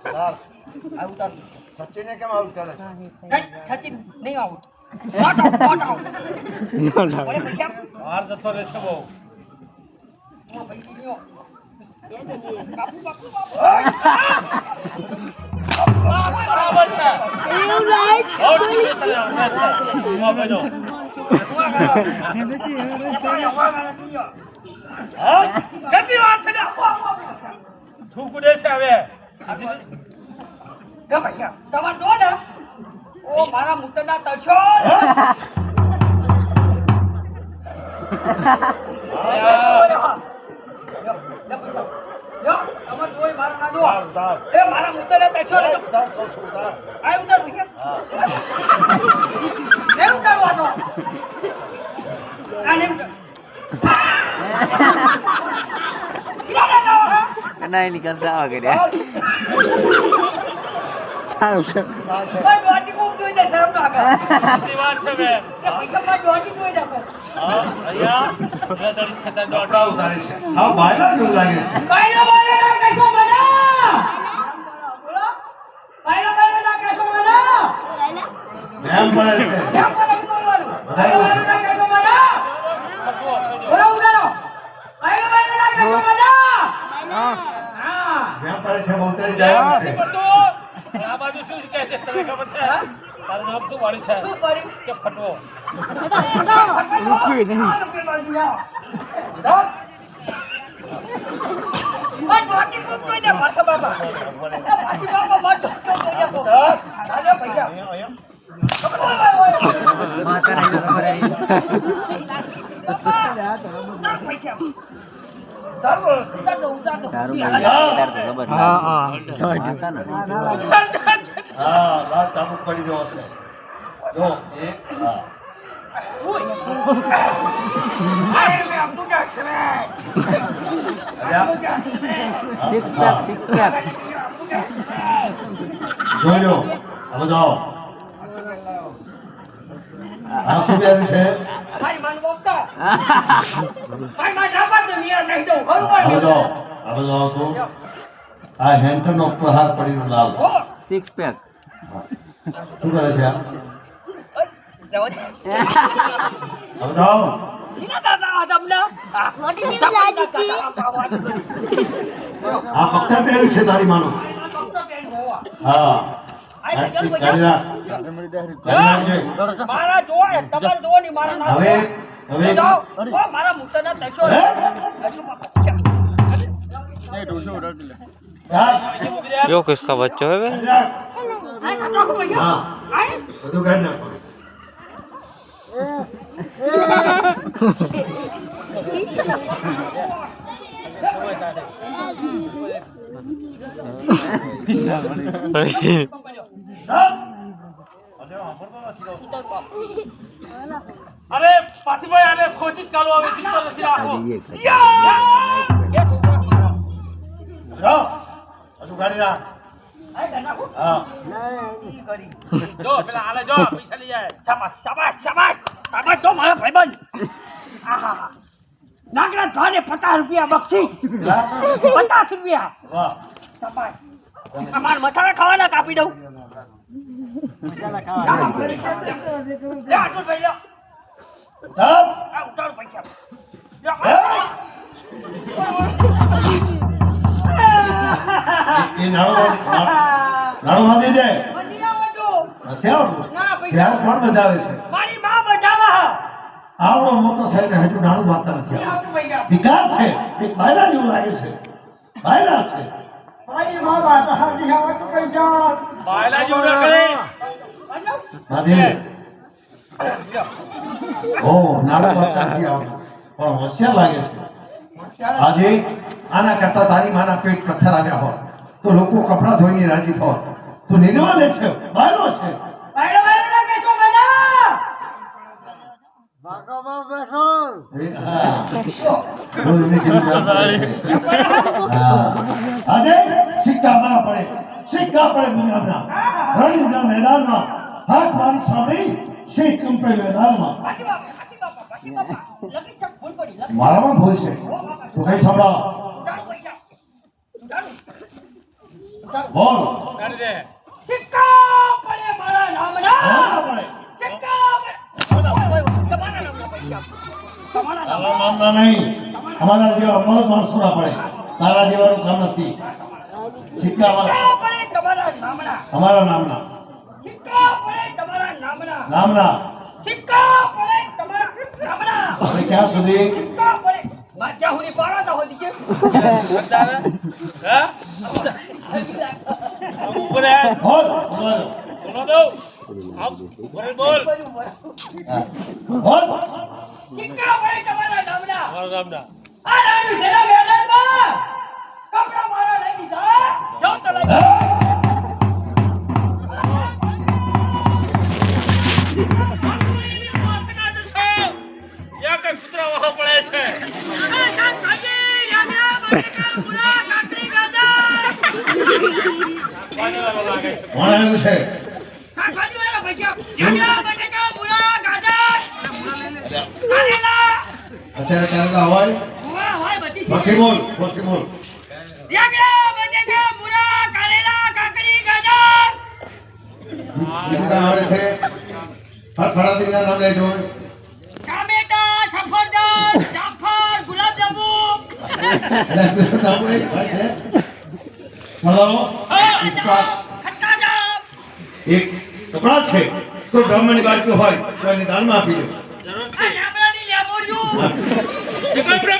ઉતાર સચિને came out કરે છે? સચિન નહીં આઉટ નોટ આઉટ અરે ભૈયા બહાર જતો રહેશે બહુ બરાબર છે એવું લાઈટ બહુ ઠીક છે બાબજો હા કેટલી વાર છે ને થૂકડે છે હવે ભૈયા તમાર દો ને ઓ મારા મુતના તળશો તમાર દોય મારા ના દો ઉતાર એ મારા મુતના તળશો ને ઉતાર કહું છું, ઉતાર. આ ઉતાર ભૈયા એ ઉતારવાનો આ નહીં નહીં નીકળતા આવા કર્યા સારું છે મારી દોડી કોક જોઈ દે શરમ ના કર કેટલી વાર છે બે એ પૈસા મારી દોડી જોઈ દે હા અહીંયા દડી છતા કપડાં દોડ ઉતારે છે. હા, બાયલા જેવું લાગે છે. કાયલો બાયલો ના કહેશો મને બોલો કાયલો બાયલો ના કહેશો મને એમ પડે છે. કેમ કરે બોલવાનું કાયલો બાયલો ના કહેશો મને બોલો ઉતારો કાયલો બાયલો ના કહેશો મને હા એમ પડે છે, બહુ ઉતરી જાય એમ છે. પડતો આ બાજુ શું કહે છે તને ખબર છે તારું નામ શું વાળી છે શું કરી કે ફટવો રૂપિયો નહીં મારી દોડી કોક જોઈ દે માથા બાબા મારી બાબા માર દોડી જોઈ દે કો હાલે પૈસા માતા નહીં ખબર ઉતાર દો તારું ખબર હા, માતા ને હા, લાલ ચાબુક પડી ગયો હશે. જો, એક, હા. અલ્યા, સિક્સ પેક જોઈ લો. હવે જાઓ. આ શું બેન છે? મારી માન બોલતા મારી માન ના પાડતો મિયા નહીં દઉં ખરું હવે પણ જાઓ. હવે જાઓ તો. આ હેન્કરનો પ્રહાર પડીનો લાલ. સિક્સ પેક શું કરે છે આ? જવા દે હવે જાઓ. સીના દાદા તમને મોટી જેવી લાગી હતી. આ પથ્થર પહેર્યું છે તારી માનું. હા. કાઢી નાખ. કાઢી નાખજે. મારા જોડે તમારે જોડે ની મારા ના હવે હવે જાઓ ઓ મારા મુતના તશો હે? યાર, यो किसका बच्चा है बे? કાઢી નાખ. આ કાટો ભૈયા હા, બધું કાઢી નાખો. અરે પાથીભાઈ આને ખોચી જ કાઢો હવે સીધો નથી રાખો જાઓ. બધું કાઢી નાખ. હા. જો પેલા આલે જો પૈસા લઈ જાય શાબાશ શાબાશ શાબાશ શાબાશ તો મારા ભાઈબંધ આહા નાગરા ધાને 50 રૂપિયા બક્ષીસ 50 રૂપિયા વાહ. શાબાશ અમાર મસાલા ખાવાના કાપી દઉં લે આટલું ભાઈ લો ચાલ. આ ઉતારો પૈસા હે? એ નાણું બાંધી દે. મને આવડતું નથી આવડતું? ના પૈસા ત્યારે કોણ બજાવે છે? મારી માં બજાવા આવડો મોટો થઈને હજુ નાણું બાંધતા નથી નહીં આવડતું. આવડતું પૈસા વિકાર છે. એક બાયલા જેવું લાગે છે. બાયલા છે. મારી માં બાજા નહીં આવડતું પૈસા બાયલા જેવું ના કરીશ બાંધી દે. ઓ, નાણું બાંધતા નથી આવડતું. પણ હોશિયાર લાગે છે. આજે આના કરતા તારી માના પેટ પથ્થર આવ્યા હોત તો લોકો કપડા ધોઈને રાજી થોત. તું નિર્મળ છે, બાયલો છે. બાયલો બાયલો ના કહેશો મને એ, હા. રોજ એની જેવી વાત કરે છે. હા. આજે સિક્કા મારા પડે, સિક્કા પડે દુનિયાના રણના મેદાનમાં હાથ મારી સાંભળી શેખ કંપે મેદાનમાં બાકી બાપા લગી છક ભૂલ પડી લગી મારામાં ભૂલ છે તો કઈ સંભળાવો. ઉડાડો પૈસા ઉડાડો બોલ તારી દે સિક્કા પડે મારા નામના હા પડે સિક્કા પડે તમારા નામના પૈસા તમારા તારા નામના નામના નહીં અમારા જેવા અમર માણસોના પડે તારા જેવાનું કામ નથી સિક્કા સિક્કા પડે તમારા નામના અમારા નામના સિક્કા પડે તમારા નામના નામના સિક્કા પડે તમારા નામના હવે ક્યાં સુધી સિક્કા પડે માજા હુની પાડા તો હોદી છે સમજાવે હા ઉપર હે બોલ બોલો દો આપ બોલ બોલ બોલ સિક્કા પડે તમારા નામના મારું નામ ના આ રાણી જેના મેદાનમાં કપડા મારા લઈ દીધા જાઓ તો લઈ યા કઈ કૂતરા વહા પડે છે પાણી વાળો લાગે છે કોણ આવ્યું છે અત્યારે તારે હોય પછી બોલ બીજું કાંઈ આવડે છે ફળફળાદીના નામ લેજો એટલે બીજું નામ હોય છે બોલો એક કપડા છે તો બ્રાહ્મણની બાજુ હોય તો એને દાનમાં આપી દો જગત